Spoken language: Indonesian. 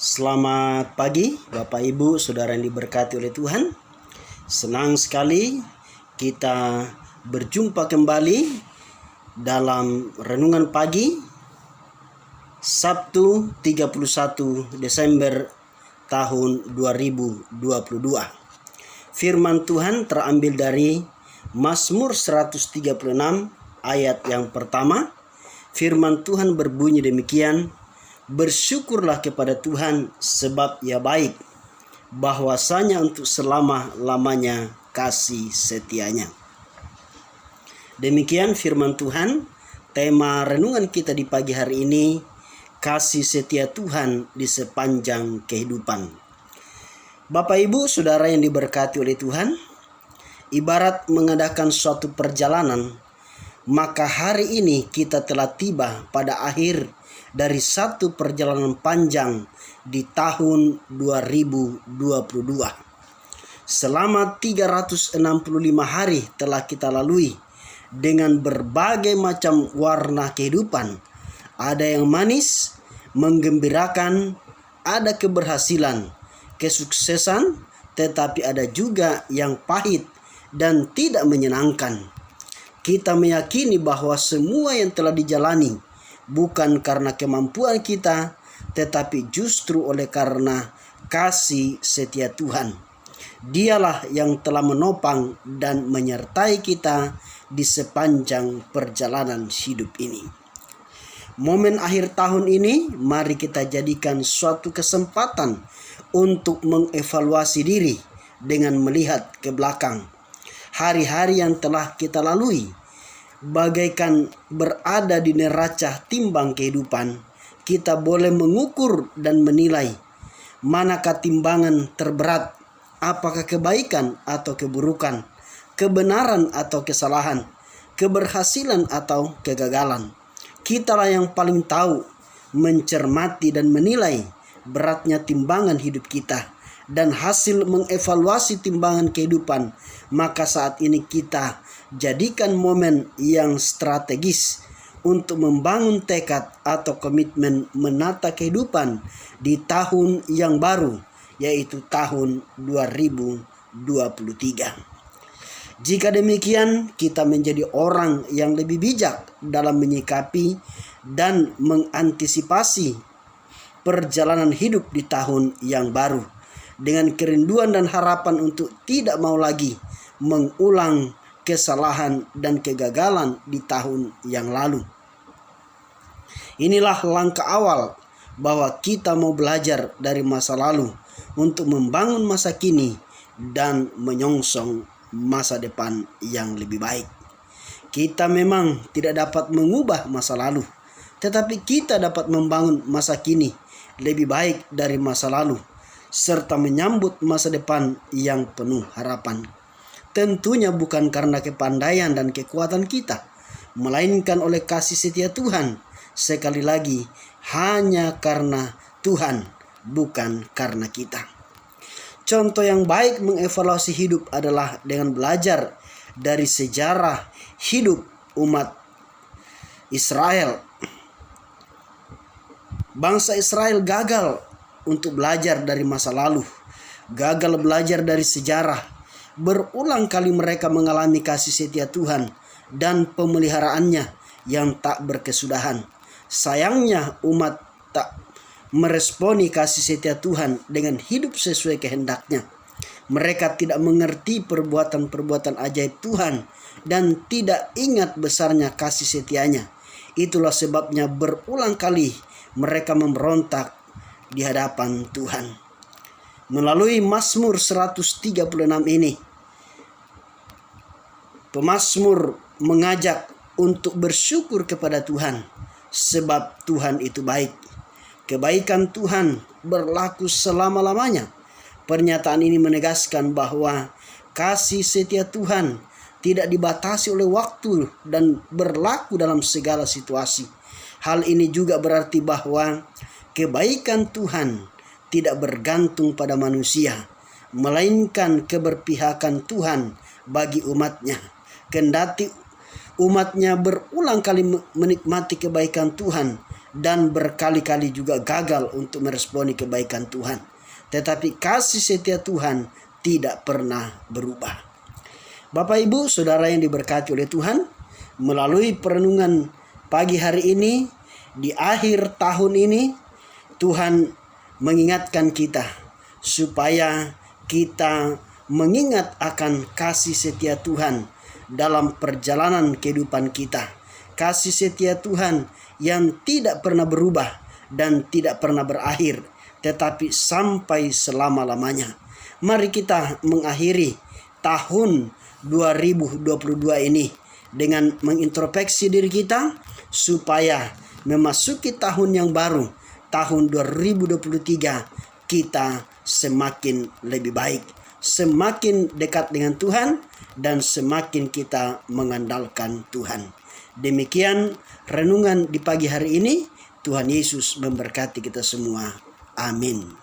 Selamat pagi Bapak Ibu Saudara yang diberkati oleh Tuhan. Senang sekali kita berjumpa kembali dalam renungan pagi Sabtu 31 Desember tahun 2022. Firman Tuhan terambil dari Mazmur 136 ayat yang pertama. Firman Tuhan berbunyi demikian: Bersyukurlah kepada Tuhan sebab Ia baik, bahwasanya untuk selama-lamanya kasih setianya. Demikian firman Tuhan. Tema renungan kita di pagi hari ini, kasih setia Tuhan di sepanjang kehidupan. Bapak Ibu Saudara yang diberkati oleh Tuhan, ibarat mengadakan suatu perjalanan, maka hari ini kita telah tiba pada akhir dari satu perjalanan panjang di tahun 2022. Selama 365 hari telah kita lalui dengan berbagai macam warna kehidupan. Ada yang manis, menggembirakan, ada keberhasilan, kesuksesan, tetapi ada juga yang pahit dan tidak menyenangkan. Kita meyakini bahwa semua yang telah dijalani bukan karena kemampuan kita, tetapi justru oleh karena kasih setia Tuhan. Dialah yang telah menopang dan menyertai kita di sepanjang perjalanan hidup ini. Momen akhir tahun ini, mari kita jadikan suatu kesempatan untuk mengevaluasi diri dengan melihat ke belakang. Hari-hari yang telah kita lalui, bagaikan berada di neraca timbang kehidupan, kita boleh mengukur dan menilai manakah timbangan terberat, apakah kebaikan atau keburukan, kebenaran atau kesalahan, keberhasilan atau kegagalan. Kitalah yang paling tahu, mencermati dan menilai beratnya timbangan hidup kita dan hasil mengevaluasi timbangan kehidupan. Maka saat ini kita jadikan momen yang strategis untuk membangun tekad atau komitmen menata kehidupan di tahun yang baru, yaitu tahun 2023. Jika demikian, kita menjadi orang yang lebih bijak dalam menyikapi dan mengantisipasi perjalanan hidup di tahun yang baru, dengan kerinduan dan harapan untuk tidak mau lagi mengulang kesalahan dan kegagalan di tahun yang lalu. Inilah langkah awal bahwa kita mau belajar dari masa lalu untuk membangun masa kini dan menyongsong masa depan yang lebih baik. Kita memang tidak dapat mengubah masa lalu, tetapi kita dapat membangun masa kini lebih baik dari masa lalu, serta menyambut masa depan yang penuh harapan. Tentunya bukan karena kepandaian dan kekuatan kita, melainkan oleh kasih setia Tuhan. Sekali lagi, hanya karena Tuhan, bukan karena kita. Contoh yang baik mengevaluasi hidup adalah dengan belajar dari sejarah hidup umat Israel. Bangsa Israel gagal untuk belajar dari masa lalu, gagal belajar dari sejarah. Berulang kali mereka mengalami kasih setia Tuhan dan pemeliharaannya yang tak berkesudahan. Sayangnya umat tak meresponi kasih setia Tuhan dengan hidup sesuai kehendaknya. Mereka tidak mengerti perbuatan-perbuatan ajaib Tuhan dan tidak ingat besarnya kasih setianya. Itulah sebabnya berulang kali mereka memberontak di hadapan Tuhan. Melalui Mazmur 136 ini, pemazmur mengajak untuk bersyukur kepada Tuhan, sebab Tuhan itu baik. Kebaikan Tuhan berlaku selama-lamanya. Pernyataan ini menegaskan bahwa kasih setia Tuhan tidak dibatasi oleh waktu dan berlaku dalam segala situasi. Hal ini juga berarti bahwa kebaikan Tuhan tidak bergantung pada manusia, melainkan keberpihakan Tuhan bagi umatnya. Kendati umatnya berulang kali menikmati kebaikan Tuhan dan berkali-kali juga gagal untuk meresponi kebaikan Tuhan. Tetapi kasih setia Tuhan tidak pernah berubah. Bapak Ibu Saudara yang diberkati oleh Tuhan, melalui perenungan pagi hari ini, di akhir tahun ini, Tuhan mengingatkan kita supaya kita mengingat akan kasih setia Tuhan dalam perjalanan kehidupan kita. Kasih setia Tuhan yang tidak pernah berubah dan tidak pernah berakhir, tetapi sampai selama-lamanya. Mari kita mengakhiri tahun 2022 ini dengan mengintrospeksi diri kita supaya memasuki tahun yang baru, tahun 2023, kita semakin lebih baik, semakin dekat dengan Tuhan, dan semakin kita mengandalkan Tuhan. Demikian renungan di pagi hari ini. Tuhan Yesus memberkati kita semua. Amin.